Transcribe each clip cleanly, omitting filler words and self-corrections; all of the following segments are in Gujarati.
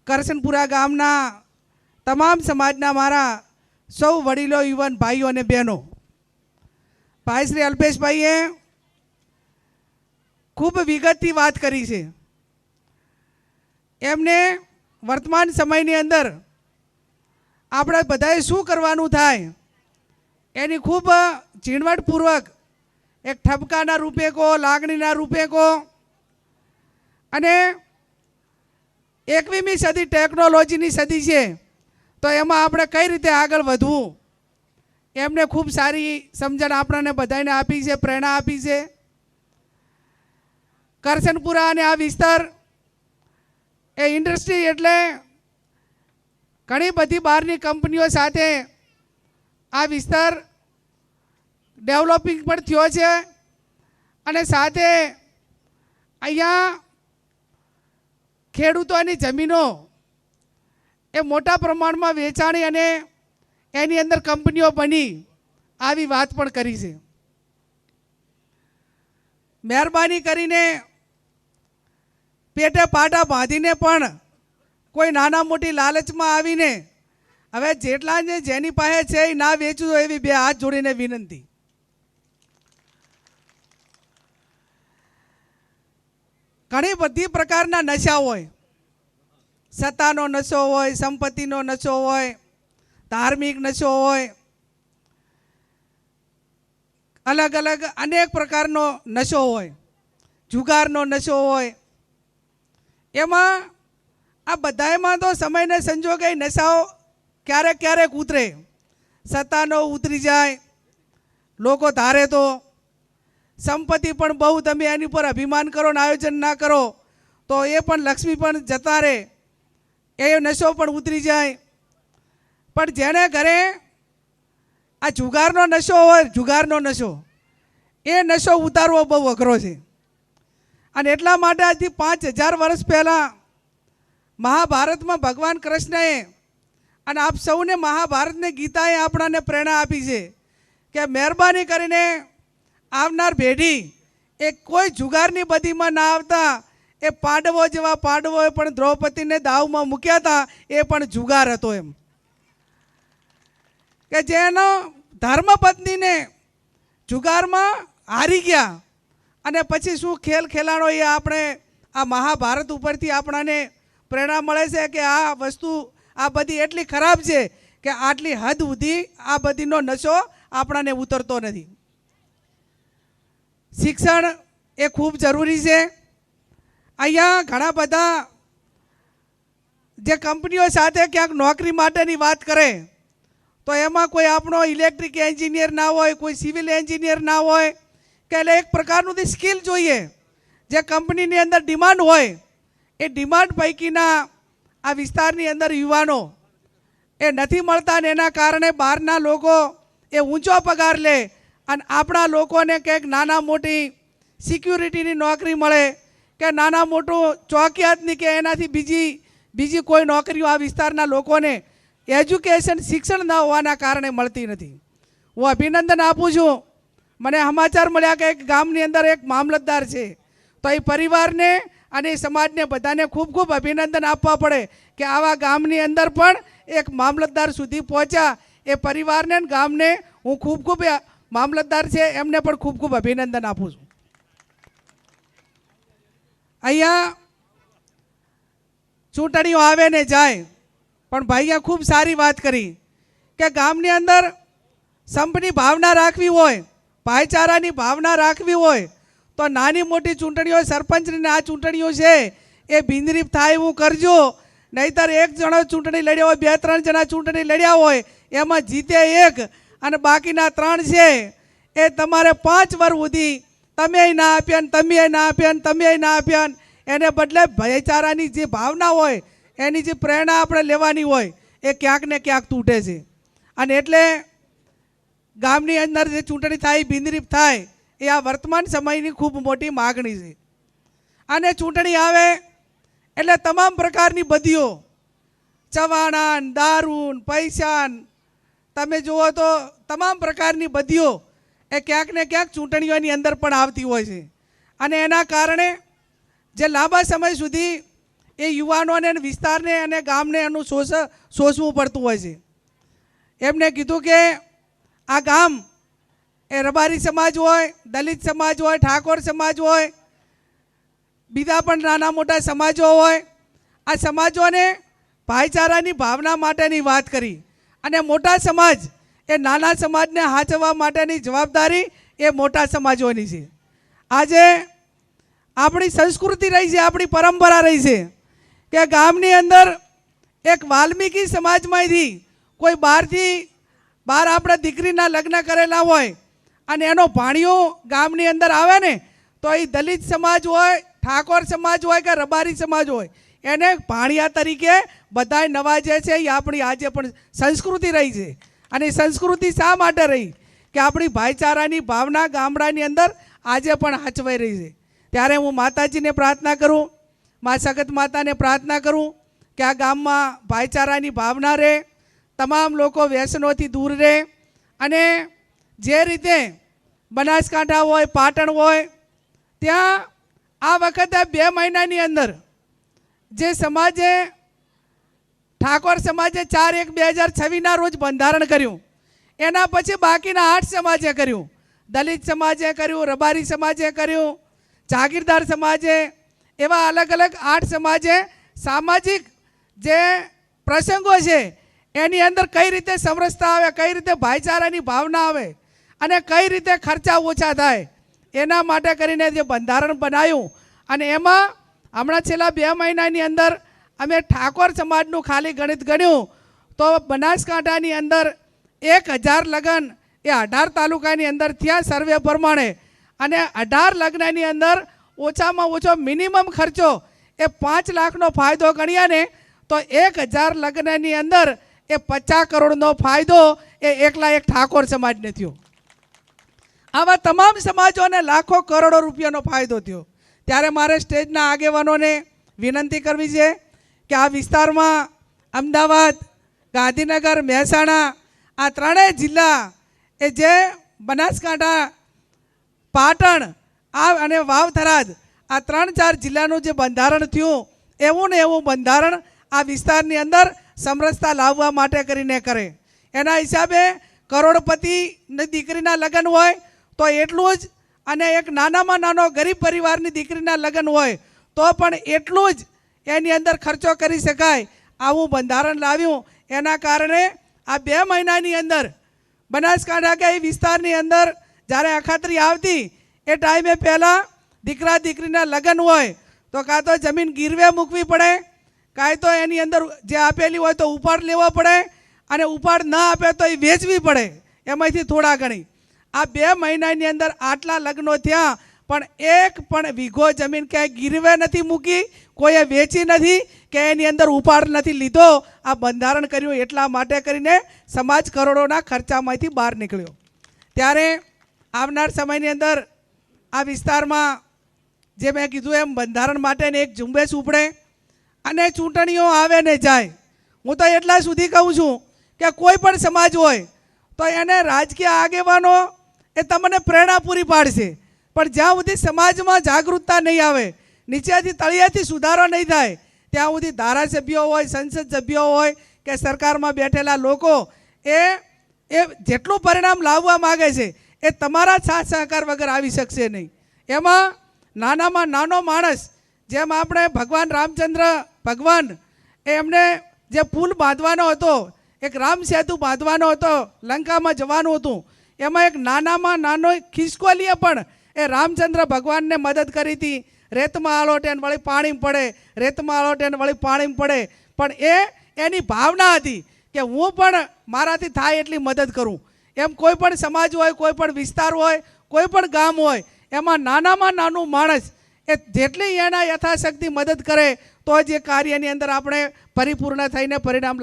કરશનપુરા ગામના તમામ સમાજના મારા સૌ વડીલો, યુવાન ભાઈઓ અને બહેનો, ભાઈ શ્રી અલ્પેશભાઈએ ખૂબ વિગતથી વાત કરી છે. એમને વર્તમાન સમયની અંદર આપણે બધાએ શું કરવાનું થાય એની ખૂબ ઝીણવટપૂર્વક એક ઠપકાના રૂપે કહો, લાગણીના રૂપે કહો, અને 21મી સદી ટેકનોલોજીની સદી છે તો એમાં આપણે કઈ રીતે આગળ વધવું એમને ખૂબ સારી સમજણ આપણને બધાને આપી છે, પ્રેરણા આપી છે. કરશનપુરા અને આ વિસ્તાર એ ઇન્ડસ્ટ્રી એટલે ઘણી બધી બહારની કંપનીઓ સાથે આ વિસ્તાર ડેવલપિંગ પણ થયો છે, અને સાથે અહીંયા ખેડૂતોની જમીનો એ મોટા પ્રમાણમાં વેચાણી અને એની અંદર કંપનીઓ બની આવી વાત પણ કરી છે. મહેરબાની કરીને પેટે પાટા બાંધીને પણ કોઈ નાના મોટી લાલચમાં આવીને હવે જેટલા ને જેની પાસે છે એ ના વેચવું એવી બે હાથ જોડીને વિનંતી. ઘણી બધી પ્રકારના નશા હોય, સત્તાનો નશો હોય, સંપત્તિનો નશો હોય, ધાર્મિક નશો હોય, અલગ અલગ અનેક પ્રકારનો નશો હોય, જુગારનો નશો હોય. એમાં આ બધામાં તો સમયને સંજોગે નશાઓ ક્યારેક ક્યારેક ઉતરે, સત્તાનો ઉતરી જાય, લોકો ધારે તો સંપત્તિ પણ બહુ તમે એની પર અભિમાન કરો ને આયોજન ના કરો તો એ પણ લક્ષ્મી પણ જતા રહે, એ નશો પણ ઉતરી જાય. પણ જેને ઘરે આ જુગારનો નશો હોય, જુગારનો નશો, એ નશો ઉતારવો બહુ અઘરો છે. અને એટલા માટે આજથી 5000 વર્ષ પહેલાં મહાભારતમાં ભગવાન કૃષ્ણએ અને આપ સૌને મહાભારતની ગીતાએ આપણાને પ્રેરણા આપી છે કે મહેરબાની કરીને આવનાર પેઢી એ કોઈ જુગારની બદીમાં ના આવતા. એ પાંડવો જેવા પાંડવોએ પણ દ્રૌપદીને દાવમાં મૂક્યા હતા, એ પણ જુગાર હતો. એમ કે જેનો ધર્મપત્નીને જુગારમાં હારી ગયા અને પછી શું ખેલ ખેલાણો એ આપણે આ મહાભારત ઉપરથી આપણાને પ્રેરણા મળે છે કે આ વસ્તુ આ બધી એટલી ખરાબ છે કે આટલી હદ સુધી આ બધીનો નશો આપણાને ઉતરતો નથી. શિક્ષણ એ ખૂબ જરૂરી છે. અહીંયા ઘણા બધા જે કંપનીઓ સાથે ક્યાંક નોકરી માટેની વાત કરે તો એમાં કોઈ આપણો ઇલેક્ટ્રિક એન્જિનિયર ના હોય, કોઈ સિવિલ એન્જિનિયર ના હોય, કે એટલે એક પ્રકારનું સ્કિલ જોઈએ. જે કંપનીની અંદર ડિમાન્ડ હોય એ ડિમાન્ડ પૈકીના આ વિસ્તારની અંદર યુવાનો એ નથી મળતા, ને એના કારણે બહારના લોકો એ ઊંચો પગાર લે અને આપણા લોકોને કંઈક નાના મોટી સિક્યુરિટીની નોકરી મળે કે નાના મોટું ચોકિયાતની કે એનાથી બીજી કોઈ નોકરીઓ આ વિસ્તારના લોકોને એજ્યુકેશન શિક્ષણ ન હોવાના કારણે મળતી નથી. હું અભિનંદન આપું છું. મને સમાચાર મળ્યા કે એક ગામની અંદર એક મામલતદાર છે, તો એ પરિવારને અને સમાજને બધાને ખૂબ ખૂબ અભિનંદન આપવા પડે કે આવા ગામની અંદર પણ એક મામલતદાર સુધી પહોંચ્યા. એ પરિવારને ગામને હું ખૂબ ખૂબ મામલતદાર છે એમને પણ ખૂબ ખૂબ અભિનંદન આપું છું. અહીંયા ચૂંટણીઓ આવે ને જાય, પણ ભાઈએ ખૂબ સારી વાત કરી કે ગામની અંદર સંપની ભાવના રાખવી હોય, ભાઈચારાની ભાવના રાખવી હોય તો નાની મોટી ચૂંટણીઓ, સરપંચની આ ચૂંટણીઓ છે એ બિનરીફ થાય એવું કરજો. નહીંતર એક જણો ચૂંટણી લડ્યો હોય, 2-3 જણા ચૂંટણી લડ્યા હોય, એમાં જીતે એક અને બાકીના 3 છે એ તમારે 5 વર્ષ સુધી તમે ના આપ્યા, તમે ના આપ્યા, તમે ના આપ્યા. એને બદલે ભાઈચારાની જે ભાવના હોય, એની જે પ્રેરણા આપણે લેવાની હોય એ ક્યાંક ને ક્યાંક તૂટે છે. અને એટલે ગામની અંદર જે ચૂંટણી થાય, બિનરીફ થાય, એ આ વર્તમાન સમયની ખૂબ મોટી માગણી છે. અને ચૂંટણી આવે એટલે તમામ પ્રકારની બદીઓ, ચવાણાન, દારૂન, પૈસાન, તમે જુઓ તો તમામ પ્રકારની બદીઓ એ ક્યાંક ને ક્યાંક ચૂંટણીઓની અંદર પણ આવતી હોય છે. અને એના કારણે જે લાંબા સમય સુધી એ યુવાનોને અને વિસ્તારને અને ગામને એનું શોષવું પડતું હોય છે. એમને કીધું કે આ ગામ એ રબારી સમાજ હોય, દલિત સમાજ હોય, ઠાકોર સમાજ હોય, બીજા પણ નાના મોટા સમાજો હોય, આ સમાજોને ભાઈચારાની ભાવના માટેની વાત કરી અને મોટા સમાજ એ નાના સમાજને સાચવવા માટેની જવાબદારી એ મોટા સમાજોની છે. આજે આપણી સંસ્કૃતિ રહી છે, આપણી પરંપરા રહી છે કે ગામની અંદર એક વાલ્મીકી સમાજમાંથી કોઈ બહાર આપણે દીકરીના લગ્ન કરેલા હોય અને એનો ભાણિયો ગામની અંદર આવે ને તો એ દલિત સમાજ હોય, ઠાકોર સમાજ હોય કે રબારી સમાજ હોય, એને ભાણિયા તરીકે બધાય નવાજે છે. એ આપણી આજે પણ સંસ્કૃતિ રહી છે. અને એ સંસ્કૃતિ શા માટે રહી કે આપણી ભાઈચારાની ભાવના ગામડાની અંદર આજે પણ સાચવાઈ રહી છે. ત્યારે હું માતાજીને પ્રાર્થના કરું, મા સખત માતાને પ્રાર્થના કરું કે આ ગામમાં ભાઈચારાની ભાવના રહે, તમામ લોકો વ્યસનોથી દૂર રહે અને જે રીતે બનાસકાંઠા હોય, પાટણ હોય, ત્યાં આ વખતે 2 મહિનાની અંદર જે સમાજે ઠાકોર સમાજે 4/1/2026ના રોજ બંધારણ કર્યું, એના પછી બાકીના 8 સમાજે કર્યું. દલિત સમાજે કર્યું, રબારી સમાજે કર્યું, જાગીરદાર સમાજે, એવા અલગ અલગ 8 સમાજે સામાજિક જે પ્રસંગો છે એની અંદર કઈ રીતે સમરસતા આવે, કઈ રીતે ભાઈચારાની ભાવના આવે અને કઈ રીતે ખર્ચા ઓછા થાય એના માટે કરીને જે બંધારણ બનાવ્યું. અને એમાં હમણાં છેલ્લા 2 મહિનાની અંદર અમે ઠાકોર સમાજનું ખાલી ગણિત ગણ્યું તો બનાસકાંઠાની અંદર 1000 લગ્ન એ 18 તાલુકાની અંદર થયા સર્વે પ્રમાણે. અને 18 લગ્નની અંદર ઓછામાં ઓછો મિનિમમ ખર્ચો એ 5 લાખનો ફાયદો ગણ્યા ને તો 1000 લગ્નની અંદર એ 50 કરોડનો ફાયદો એ એકલા એક ઠાકોર સમાજને થયો. આવા તમામ સમાજોને લાખો કરોડો રૂપિયાનો ફાયદો થયો. ત્યારે મારે સ્ટેજના આગેવાનોને વિનંતી કરવી છે કે આ વિસ્તારમાં અમદાવાદ, ગાંધીનગર, મહેસાણા આ 3 જિલ્લા એ જે બનાસકાંઠા, પાટણ અને વાવ થરાદ આ 3-4 જિલ્લાનું જે બંધારણ થયું એવું ને એવું બંધારણ આ વિસ્તારની અંદર સમરસતા લાવવા માટે કરીને કરે. એના હિસાબે કરોડપતિની દીકરીના લગ્ન હોય તો એટલું જ, અને એક નાનામાં નાનો ગરીબ પરિવારની દીકરીના લગ્ન હોય તો પણ એટલું જ એની અંદર ખર્ચો કરી શકાય આવું બંધારણ લાવ્યું. એના કારણે આ 2 મહિનાની અંદર બનાસકાંઠા કે એ વિસ્તારની અંદર જ્યારે અખાત્રી આવતી એ ટાઈમે પહેલાં દીકરા દીકરીના લગ્ન હોય તો કાં તો જમીન ગીરવે મૂકવી પડે, કાંઈ તો એની અંદર જે આપેલી હોય તો ઉપાડ લેવો પડે, અને ઉપાડ ન આપે તો એ વેચવી પડે એમાંથી થોડા ઘણી. આ 2 મહિનાની અંદર આટલા લગ્નો થયા પણ એક પણ વીઘો જમીન ક્યાંય ગીરવે નથી મૂકી, કોઈએ વેચી નથી કે એની અંદર ઉપાડ નથી લીધો. આ બંધારણ કર્યું એટલા માટે કરીને સમાજ કરોડોના ખર્ચામાંથી બહાર નીકળ્યો. ત્યારે આવનાર સમયની અંદર આ વિસ્તારમાં જે મેં કીધું એમ બંધારણ માટેની એક ઝુંબેશ ઉપડે અને ચૂંટણીઓ આવે ને જાય. હું તો એટલા સુધી કહું છું કે કોઈ પણ સમાજ હોય તો એને રાજકીય આગેવાનો એ તમને પ્રેરણા પૂરી પાડશે, પણ જ્યાં સુધી સમાજમાં જાગૃતતા નહીં આવે, નીચેથી તળિયેથી સુધારો નહીં થાય, ત્યાં સુધી ધારાસભ્યો હોય, સંસદ સભ્યો હોય કે સરકારમાં બેઠેલા લોકો એ જેટલું પરિણામ લાવવા માગે છે એ તમારા સાથ સહકાર વગર આવી શકશે નહીં. એમાં નાનામાં નાનો માણસ, જેમ આપણે ભગવાન રામચંદ્ર ભગવાન એમને જે પુલ બાંધવાનો હતો, એક રામ સેતુ બાંધવાનો હતો, લંકામાં જવાનું હતું, એમાં એક નાનામાં નાનો ખિસકોલીએ પણ એ રામચંદ્ર ભગવાનને મદદ કરી હતી. રેતમાં આલોટે ને વળી પાણી પડે, રેતમાં આલોટે ને વળી પાણી પડે, પણ એની ભાવના હતી કે હું પણ મારાથી થાય એટલી મદદ કરું. એમ કોઈ પણ સમાજ હોય, કોઈ પણ વિસ્તાર હોય, કોઈ પણ ગામ હોય, એમાં નાનામાં નાનું માણસ એ જેટલી એના યથાશક્તિ મદદ કરે તો જ એ કાર્યની અંદર આપણે પરિપૂર્ણ થઈને પરિણામ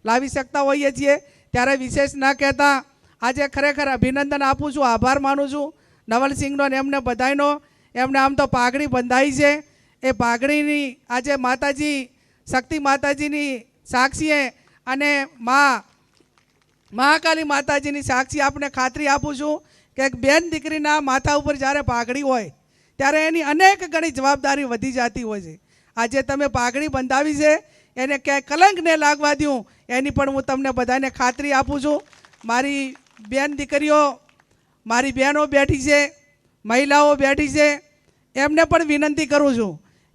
લાવી શકતા હોઈએ છીએ. ત્યારે વિશેષ ના કહેતા આજે ખરેખર અભિનંદન આપું છું, આભાર માનું છું નવલસિંહનો ને એમને બધાયનો. એમને આમ તો પાઘડી બંધાઈ છે, એ પાઘડીની આજે માતાજી શક્તિ માતાજીની સાક્ષીએ અને મહાકાલી માતાજીની સાક્ષી આપણે ખાતરી આપું છું કે એક બેન દીકરીના માથા ઉપર જ્યારે પાઘડી હોય ત્યારે એની અનેક ઘણી જવાબદારી વધી જતી હોય છે. આજે તમે પાઘડી બંધાવી છે એને ક્યાંય કલંક ન લાગવા દઉં એની પણ હું તમને બધાને ખાતરી આપું છું. મારી બેન દીકરીઓ, મારી બહેનો બેઠી છે, મહિલાઓ બેઠી છે, એમને પણ વિનંતી કરું છું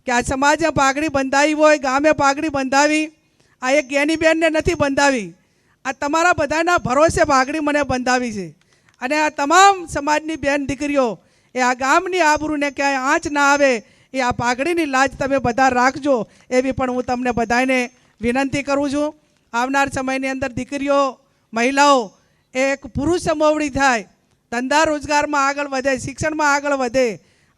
કે આ સમાજે પાઘડી બંધાવી હોય, ગામે પાઘડી બંધાવી, આ એક જ્ઞાની બેનને નથી બંધાવી, આ તમારા બધાના ભરોસે પાઘડી મને બંધાવી છે. અને આ તમામ સમાજની બેન દીકરીઓ એ આ ગામની આબરૂને ક્યાંય આંચ ના આવે એ આ પાઘડીની લાજ તમે બધા રાખજો એવી પણ હું તમને બધાને વિનંતી કરું છું. આવનાર સમયની અંદર દીકરીઓ, મહિલાઓ એ એક પુરુષ સમોવડી થાય, ધંધા રોજગારમાં આગળ વધે, શિક્ષણમાં આગળ વધે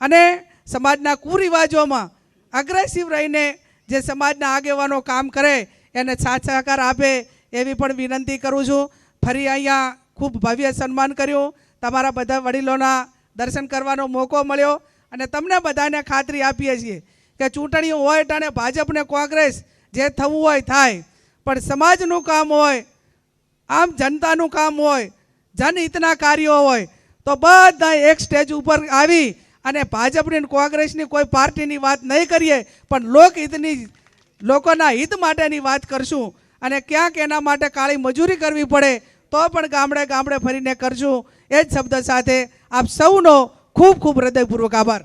અને સમાજના કુરિવાજોમાં અગ્રેસિવ રહીને જે સમાજના આગેવાનો કામ કરે એને સાથ સહકાર આપે એવી પણ વિનંતી કરું છું. ફરી અહીંયા ખૂબ ભવ્ય સન્માન કર્યું, તમારા બધા વડીલોના દર્શન કરવાનો મોકો મળ્યો અને તમને બધાને ખાતરી આપીએ છીએ કે ચૂંટણીઓ હોય અને ભાજપને કોંગ્રેસ જે થવું હોય થાય, પણ સમાજનું કામ હોય, આમ જનતાનું કામ હોય, જનહિતના કાર્યો હોય તો બધા એક સ્ટેજ ઉપર આવી અને ભાજપની કોંગ્રેસની કોઈ પાર્ટીની વાત નહીં કરીએ પણ લોકહિતની, લોકોના હિત માટેની વાત કરશું. અને ક્યાંક એના માટે કાળી મજૂરી કરવી પડે તો પણ ગામડે ગામડે ફરીને કરશું. એ જ શબ્દ સાથે આપ સૌનો ખૂબ ખૂબ હૃદયપૂર્વક આભાર.